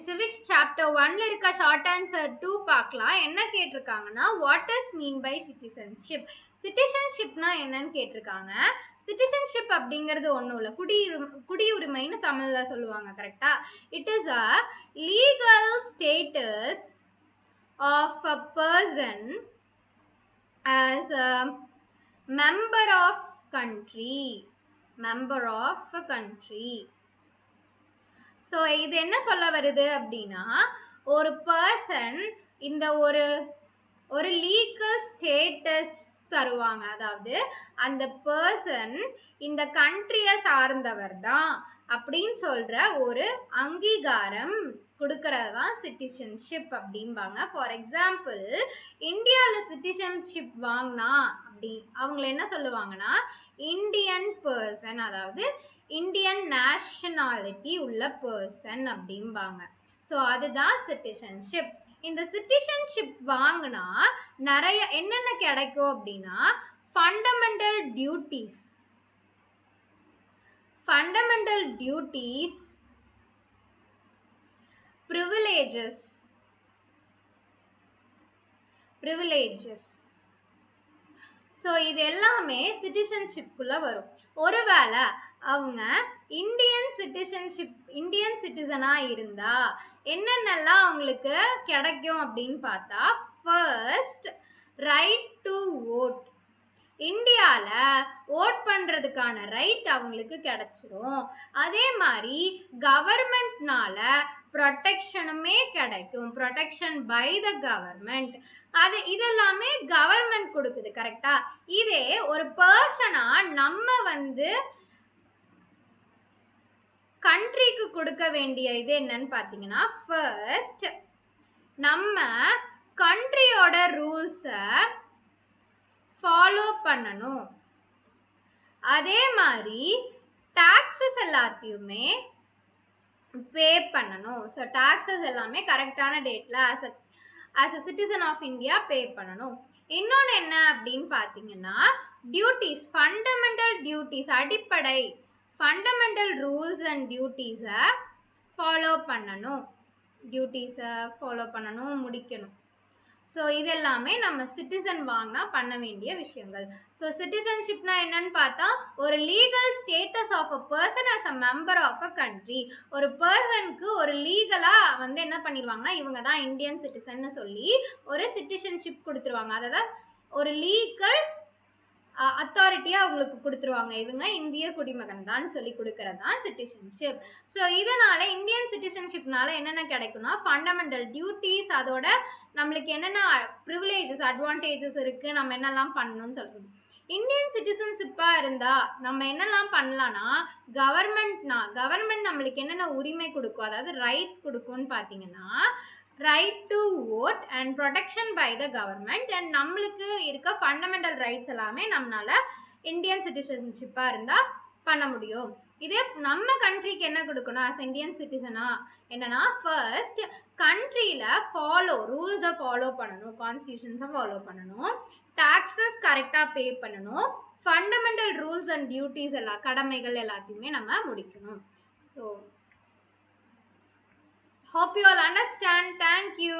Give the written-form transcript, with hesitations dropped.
civics chapter 1ல இருக்க short answer 2 பார்க்கலாம். என்ன கேட்டிருக்காங்கன்னா what is mean by citizenship? citizenshipனா என்னன்னு கேட்டிருக்காங்க. citizenship அப்படிங்கிறது ஒண்ணும் இல்ல, குடியுரிமைன்னு தமிழ்ல சொல்லுவாங்க, கரெக்டா? it is a legal status of a person as a member of country. So இது என்ன சொல்ல வருது அப்படின்னா, ஒரு பர்சன் இந்த ஒரு லீகல் ஸ்டேட்டஸ் தருவாங்க. அதாவது அந்த பர்சன் இந்த கண்ட்ரியை சார்ந்தவர் தான் அப்படின்னு சொல்ற ஒரு அங்கீகாரம் கொடுக்கறது தான் சிட்டிசன்ஷிப் அப்படிம்பாங்க. ஃபார் எக்ஸாம்பிள், இந்தியாவில் சிட்டிசன்ஷிப் வாங்கினா அப்படி அவங்கள என்ன சொல்லுவாங்கன்னா இந்தியன் பர்சன், அதாவது இந்தியன் நேஷனாலிட்டி உள்ள பர்சன் அப்படிம்பாங்க. ஸோ அதுதான் சிட்டிசன்ஷிப். இந்த சிட்டிசன்ஷிப் வாங்கினா நிறைய என்னென்ன கிடைக்கும் அப்படின்னா, ஃபண்டமெண்டல் டியூட்டிஸ், ப்ரிவிலேஜஸ். ஸோ இது எல்லாமே சிட்டிசன்ஷிப்புக்குள்ள வரும். ஒருவேளை அவங்க இந்தியன் சிட்டிசனா இருந்தா என்னென்னலாம் அவங்களுக்கு கிடைக்கும் அப்படின்னு பார்த்தா, ஃபர்ஸ்ட் ரைட் டு ஓட். இந்தியால ஓட் பண்றதுக்கான ரைட் அவங்களுக்கு கிடைச்சிரும். அதே மாதிரி கவர்மெண்ட்னால ப்ரொடெக்ஷனுமே கிடைக்கும், ப்ரொடெக்ஷன் பை த கவர்மெண்ட். இதெல்லாமே கவர்மெண்ட் கொடுக்குது, கரெக்டா? இதே ஒரு பர்சனா நம்ம கண்ட்ரிக்கு கொடுக்க வேண்டிய இது என்னன்னு பார்த்தீங்கன்னா, ஃபர்ஸ்ட் நம்ம கண்ட்ரியோட ரூல்ஸை ஃபாலோ பண்ணணும். அதே மாதிரி டாக்ஸஸ் எல்லாத்தையுமே பே பண்ணணும். ஸோ டாக்ஸஸ் எல்லாமே கரெக்டான டேட்ல as a citizen of India pay பண்ணணும். இன்னொன்று என்ன அப்படின்னு பார்த்தீங்கன்னா, டியூட்டிஸ், ஃபண்டமெண்டல் டியூட்டிஸ், அடிப்படை ஃபண்டமெண்டல் ரூல்ஸ் அண்ட் டியூட்டிஸை ஃபாலோ பண்ணணும், முடிக்கணும். ஸோ இது எல்லாமே நம்ம சிட்டிசன் வாங்கினா பண்ண வேண்டிய விஷயங்கள். ஸோ சிட்டிசன்ஷிப்னா என்னன்னு பார்த்தா, ஒரு legal status of a person as a member of a country. ஒரு பர்சனுக்கு ஒரு லீகலா என்ன பண்ணிடுவாங்கன்னா, இவங்க தான் இந்தியன் சிட்டிசன்னு சொல்லி ஒரு சிட்டிசன்ஷிப் கொடுத்துருவாங்க. அதாவது ஒரு லீகல் அத்தாரிட்டியா அவங்களுக்கு கொடுத்துருவாங்க, இவங்க இந்திய குடிமகன் தான் சொல்லி கொடுக்கறது தான் சிட்டிசன்ஷிப். ஸோ இதனால இந்தியன் சிட்டிசன்ஷிப்னால என்னென்ன கிடைக்கும்னா, ஃபண்டமெண்டல் டியூட்டிஸ், அதோட நம்மளுக்கு என்னென்ன ப்ரிவிலேஜஸ், அட்வான்டேஜஸ் இருக்கு, நம்ம என்னெல்லாம் பண்ணணும்னு சொல்றது. இந்தியன் சிட்டிசன்ஷிப்பா இருந்தா நம்ம என்னெல்லாம் பண்ணலாம்னா, கவர்மெண்ட் நம்மளுக்கு என்னென்ன உரிமை கொடுக்கும், அதாவது ரைட்ஸ் கொடுக்கும்னு பார்த்தீங்கன்னா, right to vote and protection by the government. And நம்மளுக்கு இருக்க ஃபண்டமெண்டல் ரைட்ஸ் எல்லாமே நம்மளால இந்தியன் சிட்டிசன்ஷிப்பா இருந்தா பண்ண முடியும். இதே நம்ம கண்ட்ரிக்கு என்ன கொடுக்கணும் ஆஸ் இந்தியன் சிட்டிசனா என்னன்னா, ஃபர்ஸ்ட் கண்ட்ரியில ரூல்ஸை ஃபாலோ பண்ணணும், கான்ஸ்டியூஷன்ஸை ஃபாலோ பண்ணணும், டாக்ஸஸ் கரெக்டா பே பண்ணணும், ஃபண்டமெண்டல் ரூல்ஸ் அண்ட் டியூட்டிஸ் கடமைகள் எல்லாத்தையுமே நம்ம முடிக்கணும். So hope you all understand. Thank you.